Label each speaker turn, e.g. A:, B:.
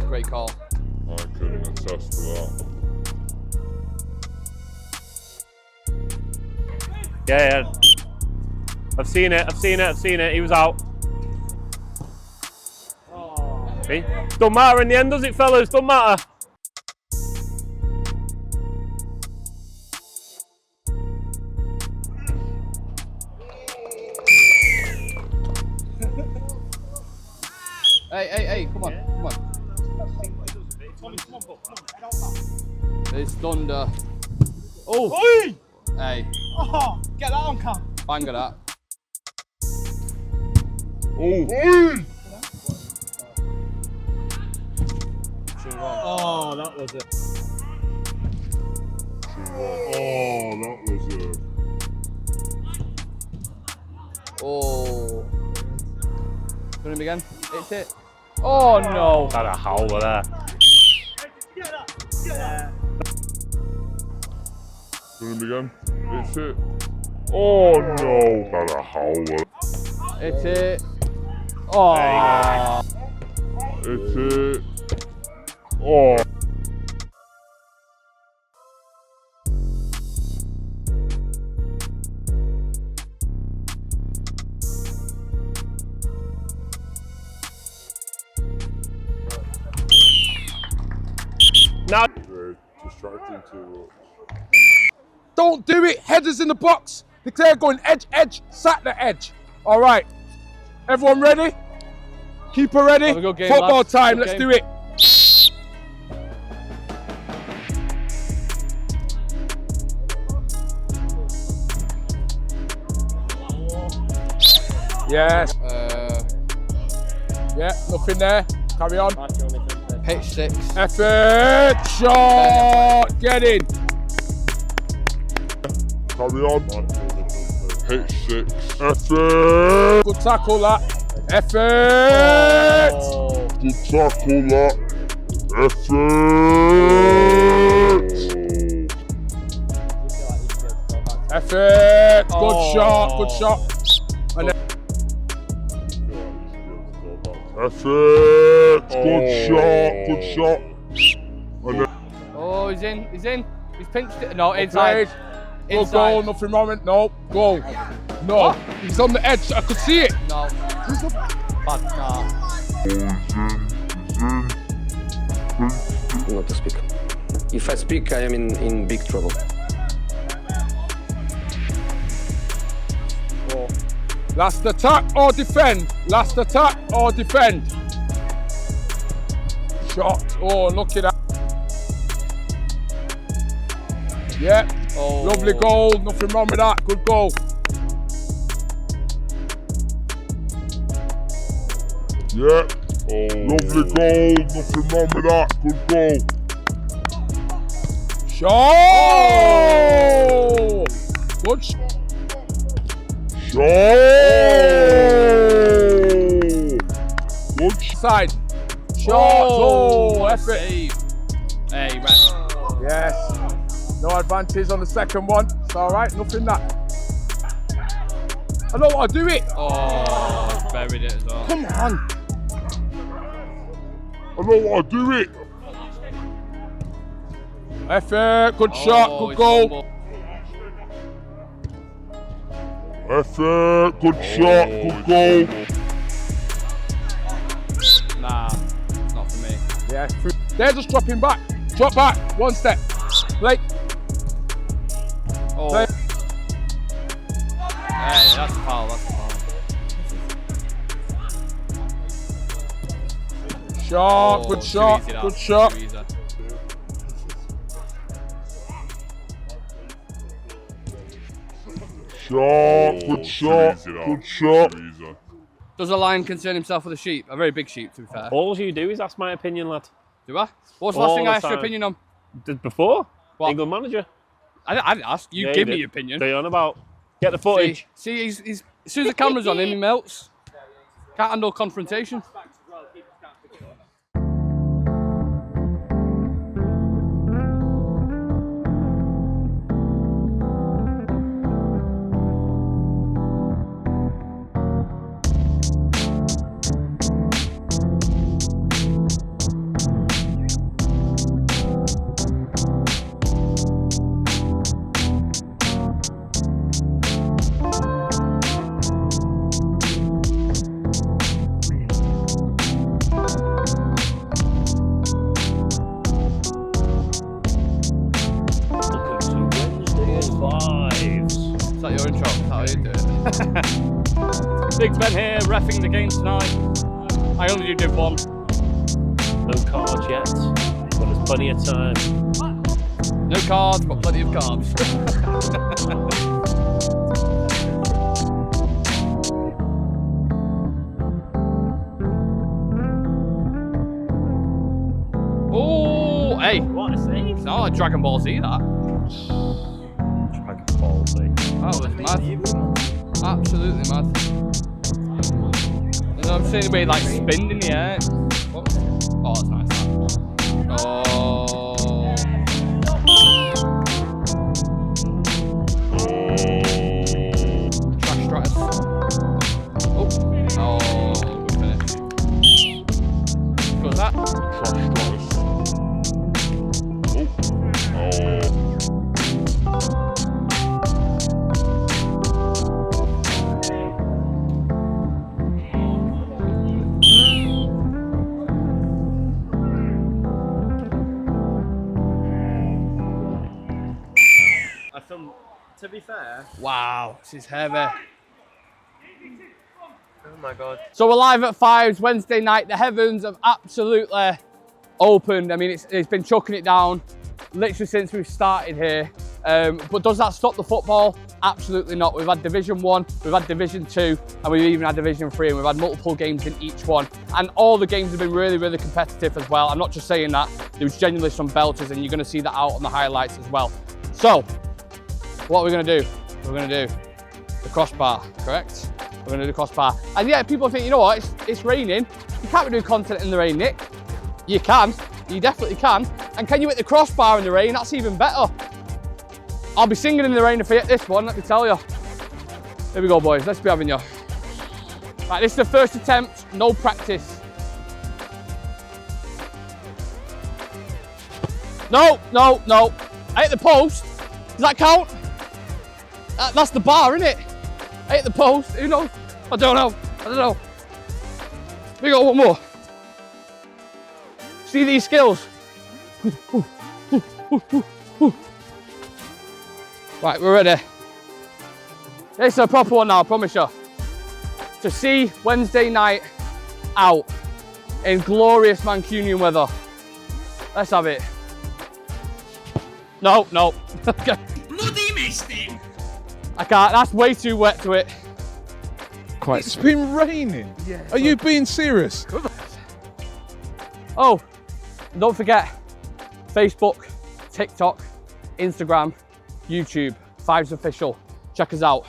A: Great call.
B: I can attest to that.
C: Yeah. I've seen it. He was out. See? Don't matter in the end, does it, fellas? Don't matter.
A: Hey, come on. It's thunder. Oh!
D: Oi!
A: Hey,
D: Oh, get that on cam.
A: bang of that.
D: Oh, that was it.
B: Oh, that was it.
A: Oh. Doing him again. It's it. Oh no.
C: Had a howler there.
D: Get that. Get that.
B: Do him again. It's it. Oh no. Had a howler.
A: It's it. Oh.
B: It's it. Oh.
C: Now.
B: Very distracting too much.
E: Don't do it. Headers in the box. Declare going edge, sack the edge. All right. Everyone ready? Keeper ready?
A: Have a good game,
E: Football
A: lads.
E: time.
A: Good
E: Let's
A: game.
E: do it. Yes. Yeah, nothing there. Carry on.
A: Pitch 6.
E: Effort. Shot. Get in.
B: Carry on. Pitch 6. Effort.
E: Good tackle that. Effort.
B: Good tackle that. Effort.
E: Effort. Good shot. Good shot. And then
B: Effort. Good shot. Good shot. And then
A: Oh, he's in. He's pinched it. No, inside.
E: no goal. Nothing wrong with no goal. No,
A: What?
E: he's on the edge. I could see it.
A: No. Bad. Nah.
F: Not to speak. If I speak, I am in big trouble.
E: Last attack or defend. Last attack or defend. Shot. Oh, look at that. Yeah.
A: Oh.
E: Lovely goal. Nothing wrong with that. Good goal.
B: yeah. Lovely goal. Nothing wrong with that. Good goal.
E: Shot. Good shot.
B: Good
E: Side. Shot. Oh, effort.
A: Save. Hey, rest.
E: Yes. No advantage on the second one. It's all right. Nothing that. I know what I do it.
A: Oh, buried it as well.
E: Come on.
B: I know what I do it.
E: Effort. Good shot.
A: Oh,
E: Good
A: he's
E: goal.
A: fumbled.
B: Effort. Good shot. Good goal.
A: Nah, it's not for me.
E: Yeah. They're just dropping back. Drop back. One step. Blake.
A: Oh.
E: Play.
A: Hey, that's a foul. That's a foul.
E: Shot.
A: Oh,
E: Good
A: too
E: shot.
A: easy, that.
E: Good shot.
A: Too easy.
B: Shot. Good shot. Good shot.
A: Does a lion concern himself with a sheep? A very big sheep, to be fair.
C: All you do is ask my opinion, lad.
A: Do I? What's the last
C: All
A: thing
C: the
A: I asked your
C: time.
A: opinion on?
C: Did before?
A: What?
C: England manager.
A: I didn't ask. You
C: Yeah,
A: give
C: did.
A: me your opinion.
C: What are you on about? Get the footage.
A: See, he's as soon as the camera's on him, he melts. Can't handle confrontation. Big Ben here, reffing the game tonight. I only do Div 1.
C: No cards yet, but there's plenty of time.
A: No cards, but plenty of carbs. Oh, hey.
C: What a save!
A: It's not like Dragon Ball Z, that.
C: Dragon Ball Z.
A: That was mad. Absolutely mad. And I'm seeing the way like spinning in the air. Oh, that's nice. That. Oh. Trash Stratus. Oh. Oh, good finish. Good that.
B: Trash Stratus. Oh.
C: To be fair.
A: Wow, this is heavy.
C: Oh my god.
A: So we're live at 5's Wednesday night. The heavens have absolutely opened. I mean, it's been chucking it down literally since we've started here. But does that stop the football? Absolutely not. We've had Division 1, we've had Division 2, and we've even had Division 3, and we've had multiple games in each one. And all the games have been really, really competitive as well. I'm not just saying that. There was genuinely some belters, and you're going to see that out on the highlights as well. So, what are we going to do? We're going to do the crossbar, correct? We're going to do the crossbar. And yeah, people think, you know what, it's raining. You can't be doing content in the rain, Nick. You can. You definitely can. And can you hit the crossbar in the rain? That's even better. I'll be singing in the rain if I hit this one, let me tell you. Here we go, boys. Let's be having you. Right, this is the first attempt. No practice. No, no, no. I hit the post. Does that count? That's the bar, isn't it? I hit the post. Who knows? I don't know. I don't know. We got one more. See these skills? Right, we're ready. This is a proper one now, I promise you. To see Wednesday night out in glorious Mancunian weather. Let's have it. No, no.
D: Bloody missed him!
A: I can't, that's way too wet to it.
E: It's been raining. Yeah. Are you being serious?
A: Oh, and don't forget, Facebook, TikTok, Instagram, YouTube, 5's Official. Check us out.